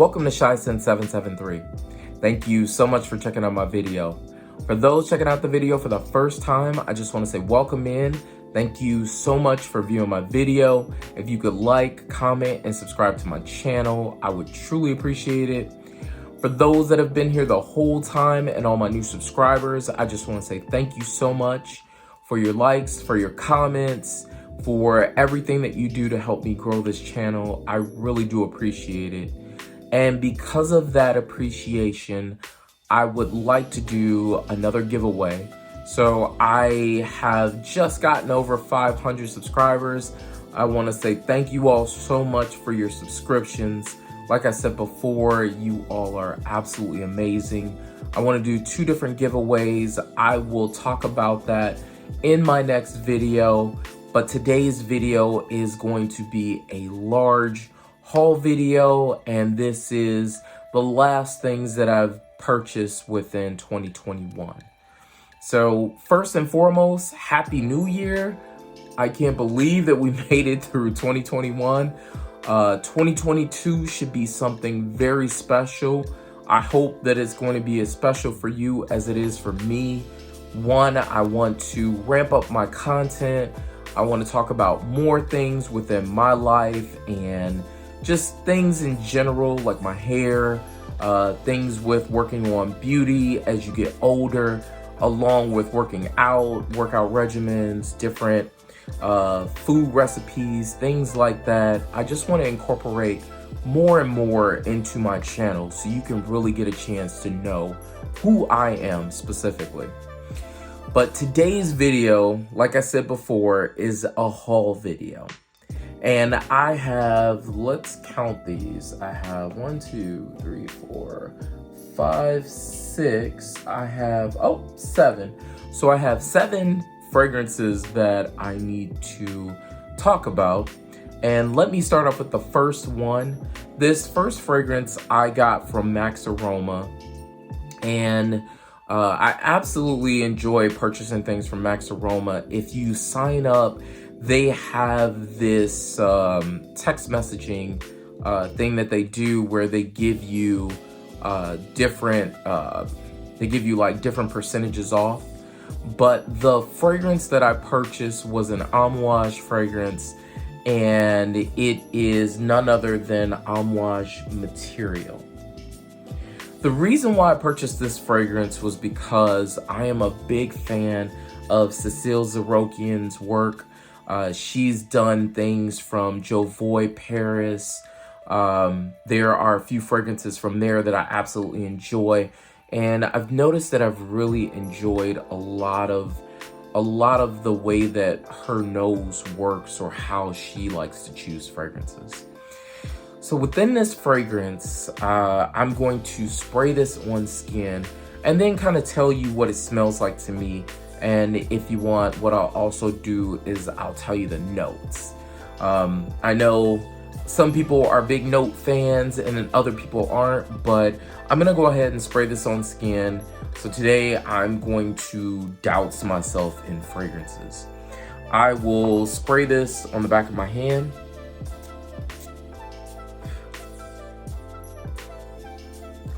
Welcome to Shysen773. Thank you so much for checking out my video. For those checking out the video for the first time, I just want to say welcome in. Thank you so much for viewing my video. If you could like, comment, and subscribe to my channel, I would truly appreciate it. For those that have been here the whole time and all my new subscribers, I just want to say thank you so much for your likes, for your comments, for everything that you do to help me grow this channel. I really do appreciate it. And because of that appreciation, I would like to do another giveaway. So I have just gotten over 500 subscribers. I want to say thank you all so much for your subscriptions. Like I said before, you all are absolutely amazing. I want to do 2 different giveaways. I will talk about that in my next video, but today's video is going to be a large haul video, and this is the last things that I've purchased within 2021. So first and foremost, Happy New Year. I can't believe that we made it through 2021. 2022 should be something very special. I hope that it's going to be as special for you as it is for me. One, I want to ramp up my content. I want to talk about more things within my life and just things in general, like my hair, things with working on beauty as you get older, along with working out, workout regimens, different food recipes, things like that. I just want to incorporate more and more into my channel so you can really get a chance to know who I am specifically. But today's video, like I said before, is a haul video. And I have, let's count these. I have 1, 2, 3, 4, 5, 6. I have, 7. So I have 7 fragrances that I need to talk about. And let me start off with the first one. This first fragrance I got from Max Aroma. And I absolutely enjoy purchasing things from Max Aroma. If you sign up, they have this text messaging thing that they do where they give you different percentages off. But the fragrance that I purchased was an Amouage fragrance, and it is none other than Amouage material. The reason why I purchased this fragrance was because I am a big fan of Cecile Zarokian's work. She's done things from Jovoy Paris. There are a few fragrances from there that I absolutely enjoy. And I've noticed that I've really enjoyed a lot of the way that her nose works or how she likes to choose fragrances. So within this fragrance, I'm going to spray this on skin and then kind of tell you what it smells like to me. And if you want, what I'll also do is I'll tell you the notes. I know some people are big note fans and then other people aren't, but I'm gonna go ahead and spray this on skin. So today I'm going to douse myself in fragrances. I will spray this on the back of my hand.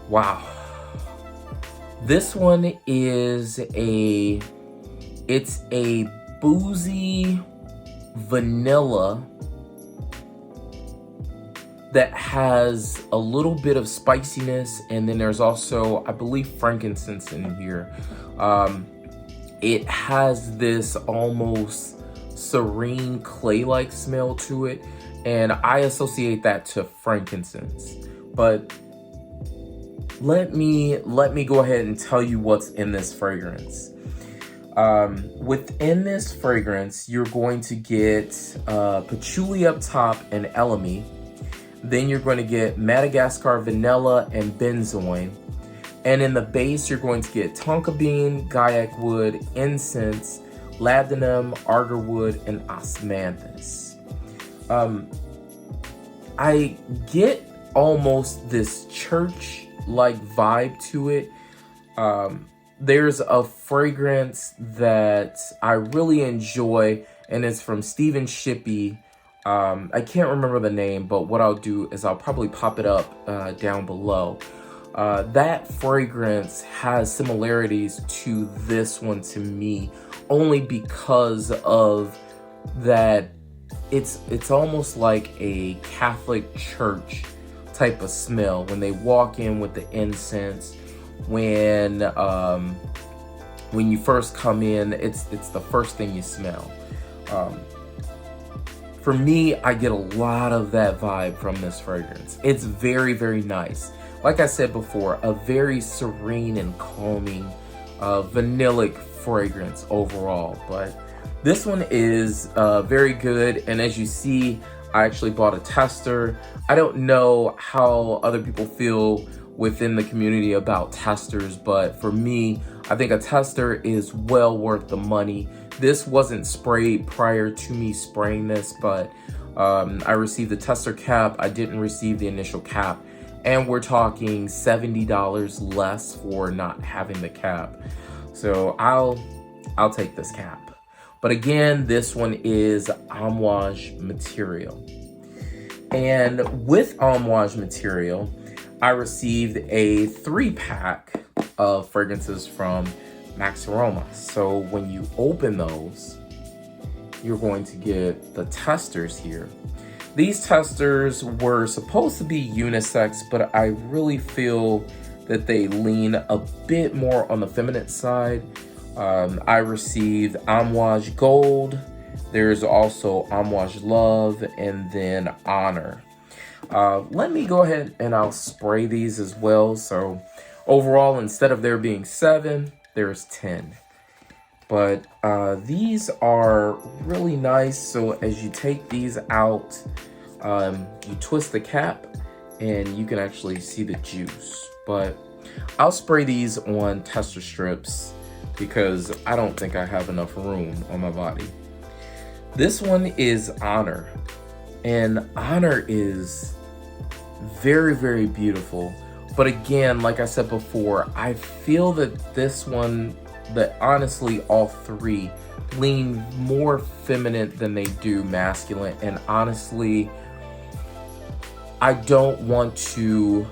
Wow. This one is it's a boozy vanilla that has a little bit of spiciness, and then there's also, I believe, frankincense in here. It has this almost serene clay-like smell to it, and I associate that to frankincense. But let me go ahead and tell you what's in this fragrance. Within this fragrance, you're going to get patchouli up top and elemi. Then you're going to get Madagascar vanilla and benzoin. And in the base, you're going to get Tonka Bean, Gaiac wood, incense, labdanum, agarwood, and osmanthus. I get almost this church-like vibe to it. There's a fragrance that I really enjoy, and it's from Stephen Shippey I can't remember the name, but what I'll do is I'll probably pop it up down below. That fragrance has similarities to this one to me, only because of that it's almost like a Catholic church type of smell when they walk in with the incense. When you first come in, it's the first thing you smell. For me, I get a lot of that vibe from this fragrance. It's very, very nice. Like I said before, a very serene and calming vanillic fragrance overall. But this one is very good. And as you see, I actually bought a tester. I don't know how other people feel within the community about testers, but for me, I think a tester is well worth the money. This wasn't sprayed prior to me spraying this, but I received the tester cap. I didn't receive the initial cap, and we're talking $70 less for not having the cap. So I'll take this cap. But again, this one is Amouage material. And with Amouage material, I received a 3-pack of fragrances from Max Aroma. So when you open those, you're going to get the testers here. These testers were supposed to be unisex, but I really feel that they lean a bit more on the feminine side. I received Amouage Gold. There's also Amouage Love, and then Honor. Let me go ahead and I'll spray these as well. So overall, instead of there being 7, there's 10. But these are really nice. So as you take these out, you twist the cap and you can actually see the juice. But I'll spray these on tester strips because I don't think I have enough room on my body. This one is Honor, and Honor is very, very beautiful. But again, like I said before, I feel that this one, that honestly all 3 lean more feminine than they do masculine. And honestly, I don't want to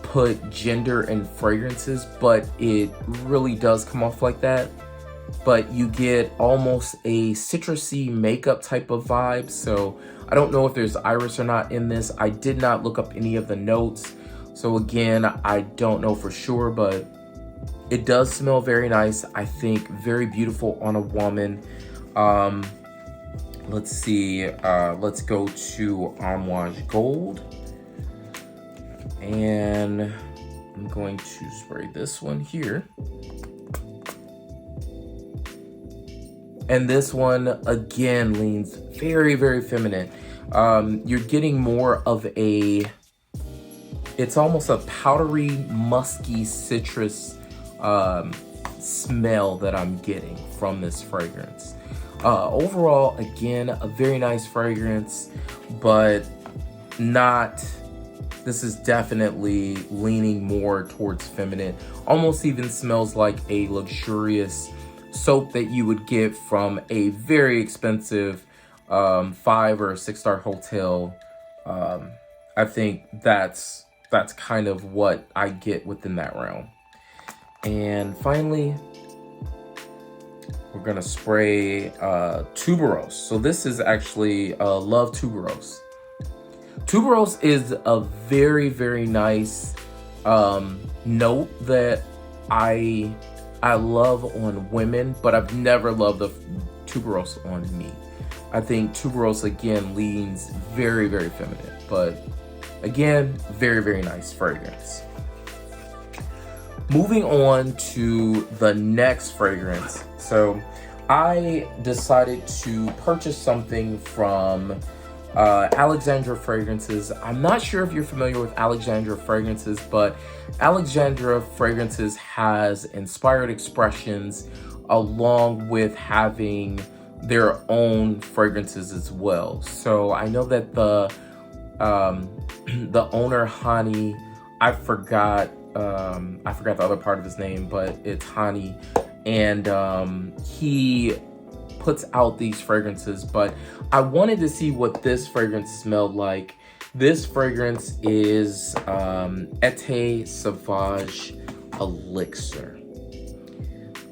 put gender in fragrances, but it really does come off like that. But you get almost a citrusy makeup type of vibe. So I don't know if there's iris or not in this. I did not look up any of the notes. So again, I don't know for sure, but it does smell very nice. I think very beautiful on a woman. Let's see, let's go to Amouage Gold. And I'm going to spray this one here. And this one, again, leans very, very feminine. You're getting more of a, it's almost a powdery, musky citrus smell that I'm getting from this fragrance. Overall, again, a very nice fragrance, but not, this is definitely leaning more towards feminine. Almost even smells like a luxurious soap that you would get from a very expensive 5 or 6-star hotel. I think that's kind of what I get within that realm. And finally, we're gonna spray tuberose. So this is actually Love Tuberose. Tuberose is a very, very nice note that I love on women, but I've never loved the tuberose on me. I think tuberose again leans very, very feminine, but again, very, very nice fragrance. Moving on to the next fragrance. So I decided to purchase something from Alexandra Fragrances. I'm not sure if you're familiar with Alexandra Fragrances, but Alexandra Fragrances has inspired expressions along with having their own fragrances as well. So I know that the owner, Hani, I forgot the other part of his name, but it's Hani, and he puts out these fragrances, but I wanted to see what this fragrance smelled like. This fragrance is Été Sauvage Elixir.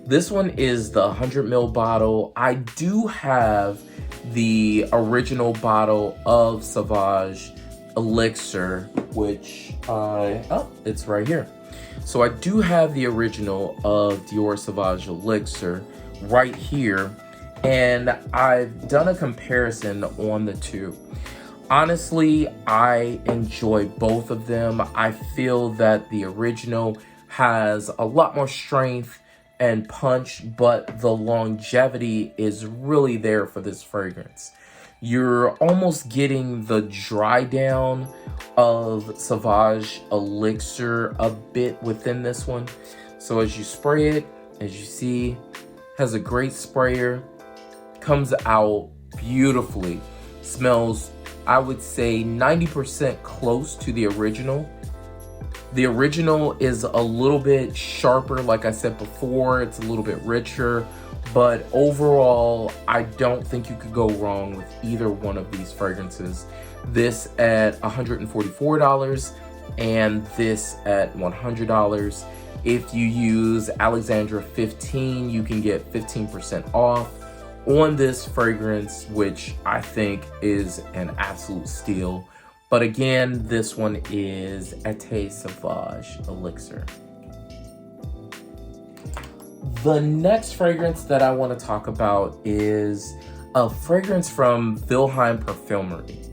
This one is the 100 ml bottle. I do have the original bottle of Sauvage Elixir, which it's right here. So I do have the original of Dior Sauvage Elixir right here, and I've done a comparison on the two. Honestly, I enjoy both of them. I feel that the original has a lot more strength and punch, but the longevity is really there for this fragrance. You're almost getting the dry down of Sauvage Elixir a bit within this one. So as you spray it, as you see, has a great sprayer, comes out beautifully, smells, I would say 90% close to the original. The original is a little bit sharper, like I said before, it's a little bit richer, but overall, I don't think you could go wrong with either one of these fragrances. This at $144 and this at $100. If you use Alexandra 15, you can get 15% off on this fragrance, which I think is an absolute steal. But again, this one is Été Sauvage Elixir. The next fragrance that I want to talk about is a fragrance from Vilhelm Parfumerie.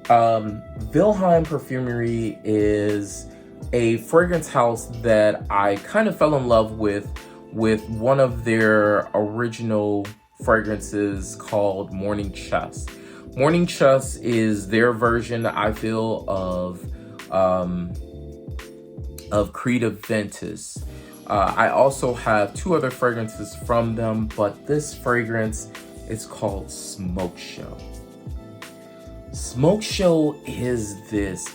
Vilhelm Parfumerie is a fragrance house that I kind of fell in love with one of their original fragrances called Morning Chest. Morning Chest is their version, I feel, of Creative Ventus. I also have two other fragrances from them, but this fragrance is called Smoke Show. Smoke Show is this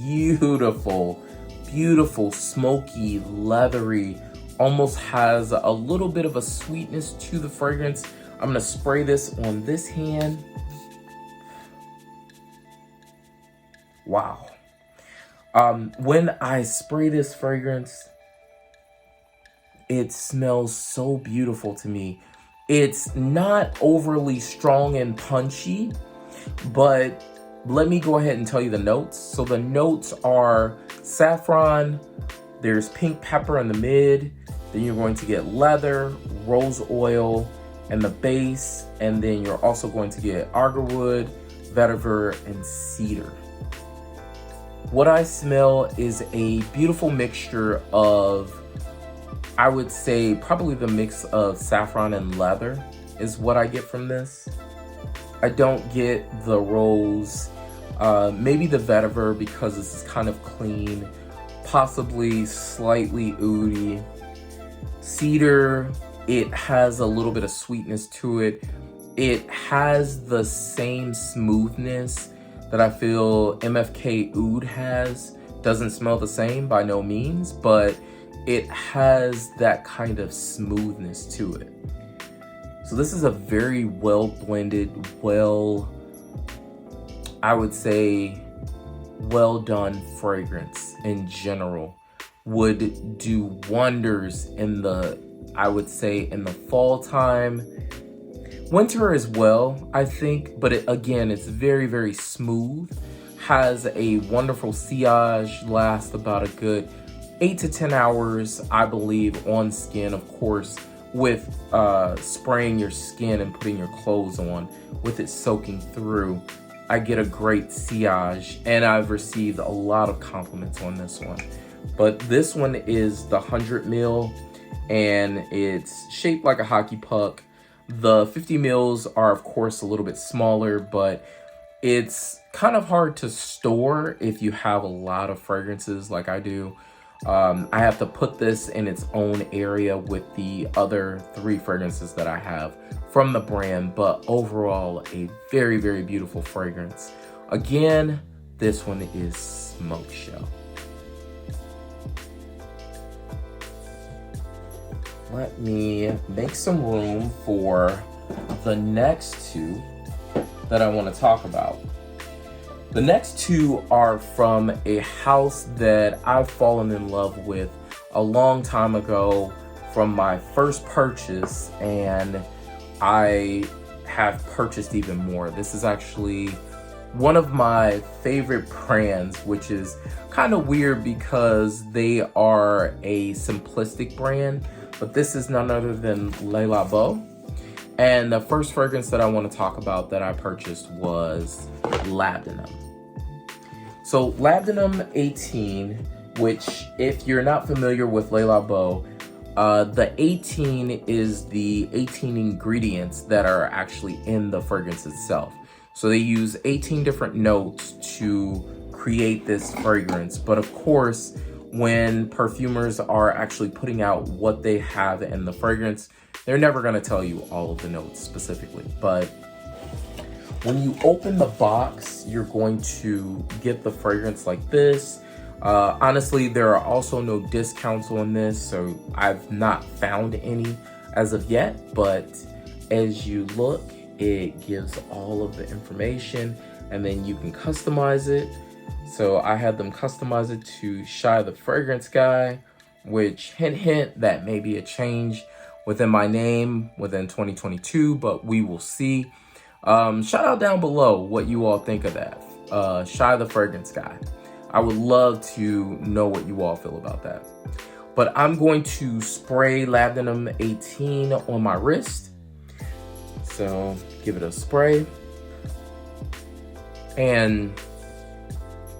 beautiful, beautiful, smoky, leathery, almost has a little bit of a sweetness to the fragrance. I'm gonna spray this on this hand. Wow. When I spray this fragrance, it smells so beautiful to me. It's not overly strong and punchy, but let me go ahead and tell you the notes. So the notes are saffron, there's pink pepper in the mid, then you're going to get leather, rose oil, and the base, and then you're also going to get agarwood, vetiver, and cedar. What I smell is a beautiful mixture of, I would say, probably the mix of saffron and leather is what I get from this. I don't get the rose, maybe the vetiver because this is kind of clean, possibly slightly oudy. Cedar, it has a little bit of sweetness to it. It has the same smoothness that I feel MFK Oud has. Doesn't smell the same by no means, but it has that kind of smoothness to it. So this is a very well blended, I would say, well done fragrance in general. Would do wonders in the, I would say, in the fall time. Winter as well, I think, but again, it's very, very smooth. Has a wonderful sillage, lasts about a good 8 to 10 hours, I believe, on skin, of course, with spraying your skin and putting your clothes on, with it soaking through. I get a great sillage, and I've received a lot of compliments on this one. But this one is the 100 ml, and it's shaped like a hockey puck. The 50 mils are, of course, a little bit smaller, but it's kind of hard to store if you have a lot of fragrances like I do. I have to put this in its own area with the other 3 fragrances that I have from the brand, but overall, a very, very beautiful fragrance. Again, this one is Smoke Show. Let me make some room for the next two that I want to talk about. The next two are from a house that I've fallen in love with a long time ago from my first purchase, and I have purchased even more. This is actually one of my favorite brands, which is kind of weird because they are a simplistic brand, but this is none other than Layla Beau. And the first fragrance that I want to talk about that I purchased was Labdanum. So Labdanum 18, which if you're not familiar with Layla Beau, the 18 is the 18 ingredients that are actually in the fragrance itself. So they use 18 different notes to create this fragrance. But of course, when perfumers are actually putting out what they have in the fragrance, they're never going to tell you all of the notes specifically. But when you open the box, you're going to get the fragrance like this. Honestly, there are also no discounts on this, so I've not found any as of yet. But as you look, it gives all of the information, and then you can customize it. So I had them customize it to Shy the Fragrance Guy, which hint, hint, that may be a change within my name within 2022, but we will see. Shout out down below what you all think of that. Shy the Fragrance Guy. I would love to know what you all feel about that. But I'm going to spray Labdanum 18 on my wrist. So give it a spray. And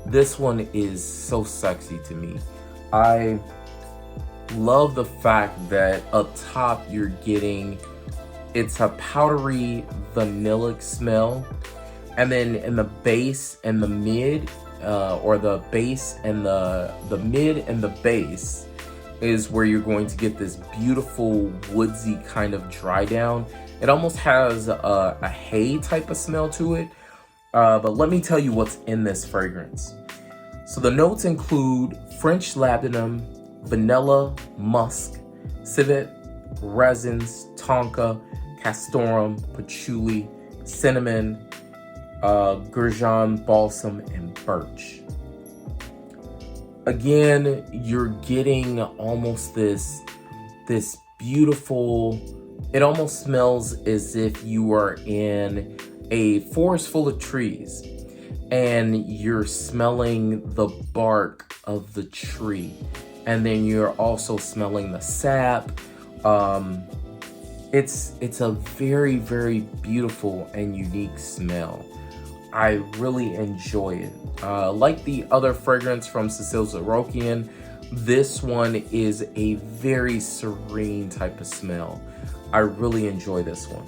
this one is so sexy to me. I love the fact that up top you're getting, it's a powdery vanillic smell. And then in the base and the mid, or the base and the mid and the base is where you're going to get this beautiful woodsy kind of dry down. It almost has a hay type of smell to it. But let me tell you what's in this fragrance. So the notes include French labdanum, vanilla, musk, civet, resins, tonka, castoreum, patchouli, cinnamon, Gurjan, balsam, and birch. Again, you're getting almost this beautiful, it almost smells as if you are in a forest full of trees and you're smelling the bark of the tree, and then you're also smelling the sap. It's a very, very beautiful and unique smell. I really enjoy it. Like the other fragrance from Cecile Zarokian, this one is a very serene type of smell. I really enjoy this one.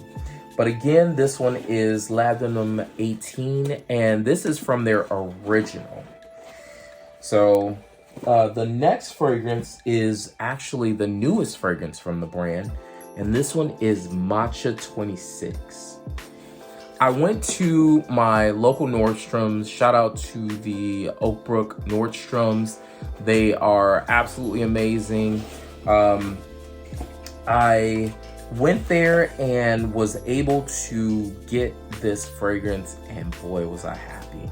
But again, this one is Labdanum 18, and this is from their original. So the next fragrance is actually the newest fragrance from the brand, and this one is Matcha 26. I went to my local Nordstrom's. Shout out to the Oak Brook Nordstrom's. They are absolutely amazing. I went there and was able to get this fragrance, and boy, was I happy.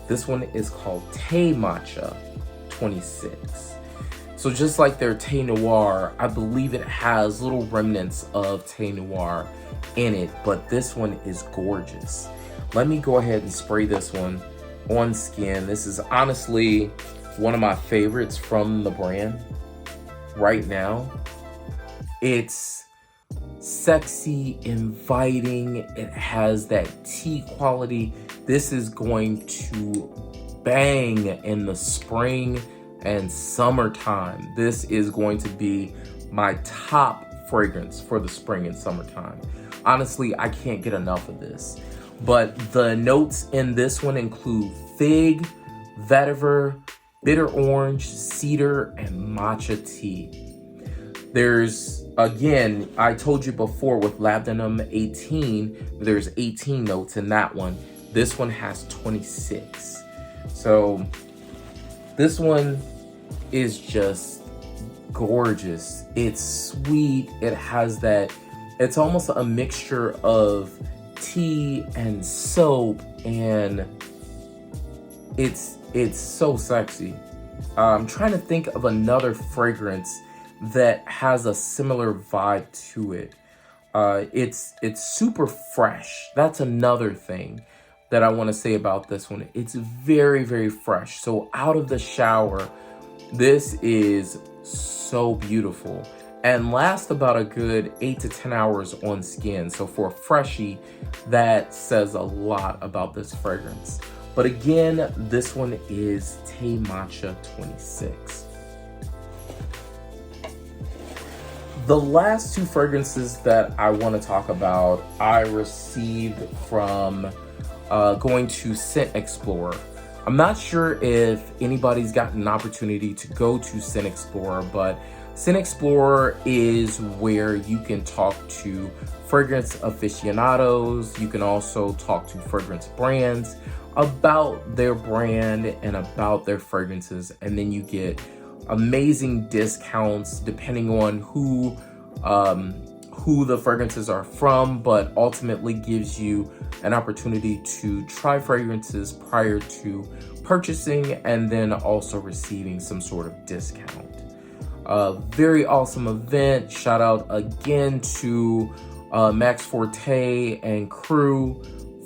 This one is called Thé Matcha 26. So just like their Thé Noir, I believe it has little remnants of Thé Noir in it, but this one is gorgeous. Let me go ahead and spray this one on skin. This is honestly one of my favorites from the brand right now. It's sexy, inviting. It has that tea quality. This is going to bang in the spring and summertime. This is going to be my top fragrance for the spring and summertime. Honestly, I can't get enough of this. But the notes in this one include fig, vetiver, bitter orange, cedar, and matcha tea. There's, again, I told you before with Labdanum 18, there's 18 notes in that one. This one has 26. So this one is just gorgeous. It's sweet. It has that It's almost a mixture of tea and soap, and it's so sexy. I'm trying to think of another fragrance that has a similar vibe to it. It's super fresh. That's another thing that I want to say about this one. It's very, very fresh. So out of the shower, this is so beautiful and lasts about a good 8 to 10 hours on skin. So for a freshie, that says a lot about this fragrance. But again, this one is Tea Matcha 26. The last two fragrances that I want to talk about, I received from going to Scent Explorer. I'm not sure if anybody's gotten an opportunity to go to Scent Explorer, but Scent Explorer is where you can talk to fragrance aficionados. You can also talk to fragrance brands about their brand and about their fragrances, and then you get amazing discounts depending on who the fragrances are from, but ultimately gives you an opportunity to try fragrances prior to purchasing and then also receiving some sort of discount. Very awesome event. Shout out again to Max Forte and crew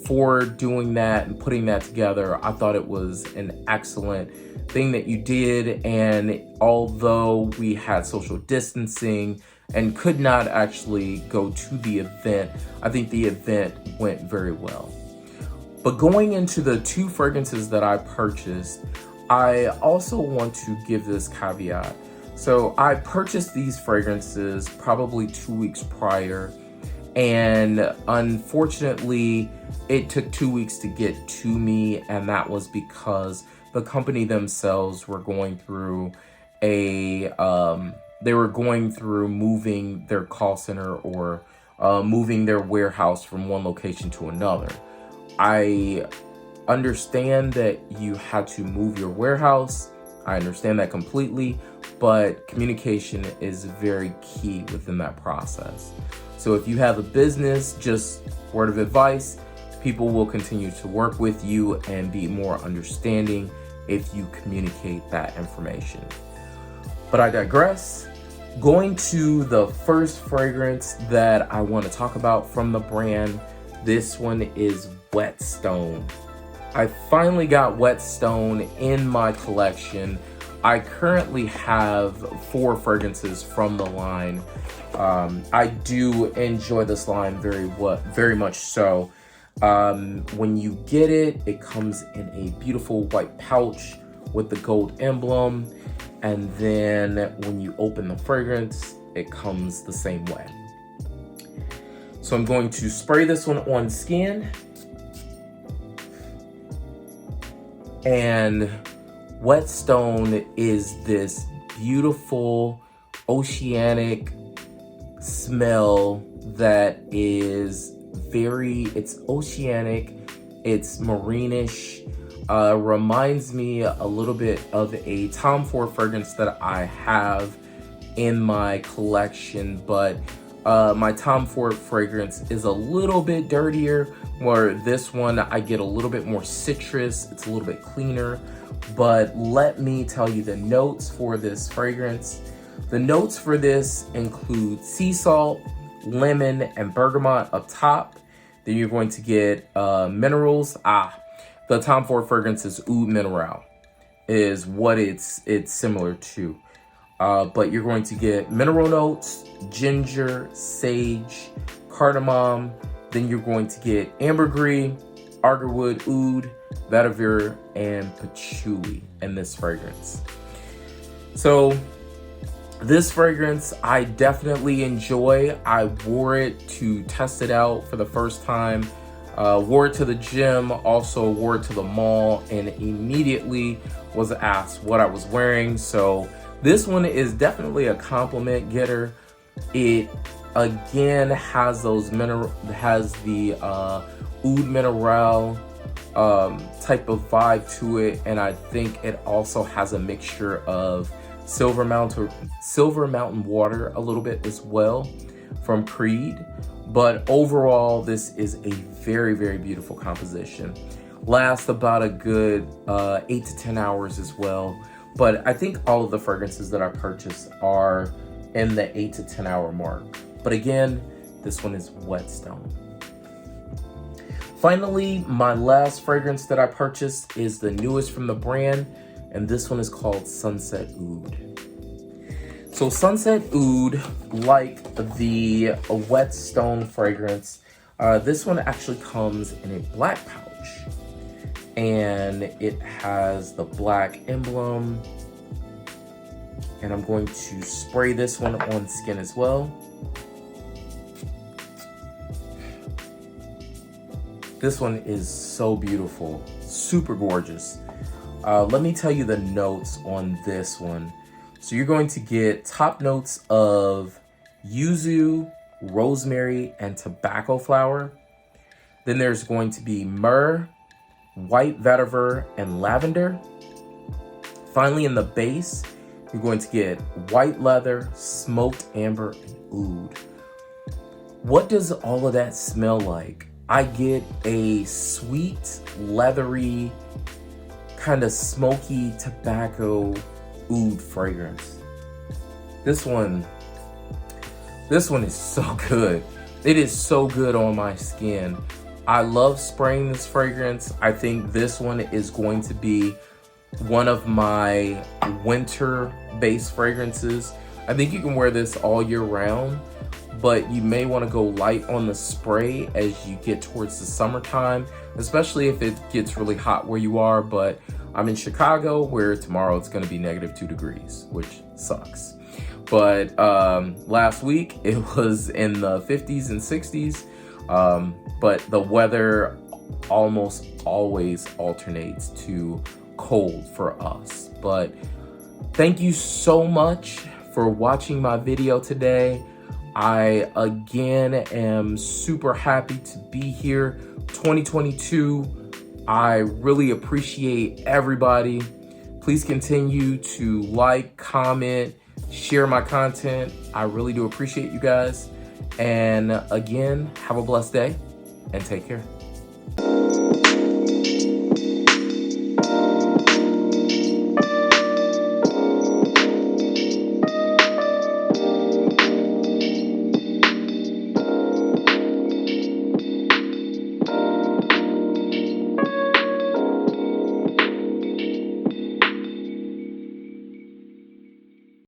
for doing that and putting that together. I thought it was an excellent thing that you did, and although we had social distancing and could not actually go to the event, I think the event went very well. But going into the two fragrances that I purchased, I also want to give this caveat. So I purchased these fragrances probably 2 weeks prior, and unfortunately it took 2 weeks to get to me, and that was because the company themselves were going through moving their call center or moving their warehouse from one location to another. I understand that you had to move your warehouse. I understand that completely, but communication is very key within that process. So if you have a business, just word of advice, people will continue to work with you and be more understanding if you communicate that information. But I digress. Going to the first fragrance that I want to talk about from the brand, this one is Whetstone. I finally got Whetstone in my collection. I currently have 4 fragrances from the line. I do enjoy this line very much so. When you get it, it comes in a beautiful white pouch with the gold emblem. And then when you open the fragrance, it comes the same way. So I'm going to spray this one on skin. And Whetstone is this beautiful oceanic smell that is it's oceanic, it's marinish, reminds me a little bit of a Tom Ford fragrance that I have in my collection, but my Tom Ford fragrance is a little bit dirtier, where this one I get a little bit more citrus, it's a little bit cleaner. But let me tell you the notes for this fragrance. The notes for this include sea salt, lemon, and bergamot up top. Then you're going to get minerals. The Tom Ford fragrance is Oud Mineral, is what it's similar to. But you're going to get mineral notes, ginger, sage, cardamom. Then you're going to get ambergris, agarwood, oud, vetiver, and patchouli in this fragrance. So this fragrance I definitely enjoy. I wore it to test it out for the first time. Wore it to the gym, also wore it to the mall, and immediately was asked what I was wearing. So this one is definitely a compliment getter. It again has the Oud Mineral type of vibe to it, and I think it also has a mixture of Silver Mountain water a little bit as well. from Creed. But overall, this is a very, very beautiful composition. Lasts about a good 8 to 10 hours as well. But I think all of the fragrances that I purchased are in the 8 to 10 hour mark. But again, this one is Whetstone. Finally, my last fragrance that I purchased is the newest from the brand, and this one is called Sunset Oud. So Sunset Oud, like the Whetstone fragrance, this one actually comes in a black pouch, and it has the black emblem. And I'm going to spray this one on skin as well. This one is so beautiful, super gorgeous. Let me tell you the notes on this one. So you're going to get top notes of yuzu, rosemary, and tobacco flower. Then there's going to be myrrh, white vetiver, and lavender. Finally, in the base, you're going to get white leather, smoked amber, and oud. What does all of that smell like? I get a sweet, leathery, kind of smoky tobacco oud fragrance. This one is so good. It is so good on my skin. I love spraying this fragrance. I think this one is going to be one of my winter-based fragrances. I think you can wear this all year round, but you may want to go light on the spray as you get towards the summertime, especially if it gets really hot where you are. But I'm in Chicago, where tomorrow it's going to be -2 degrees, which sucks. But last week it was in the 50s and 60s, but the weather almost always alternates to cold for us. But thank you so much for watching my video today. I again am super happy to be here. 2022, I really appreciate everybody. Please continue to like, comment, share my content. I really do appreciate you guys. And again, have a blessed day and take care.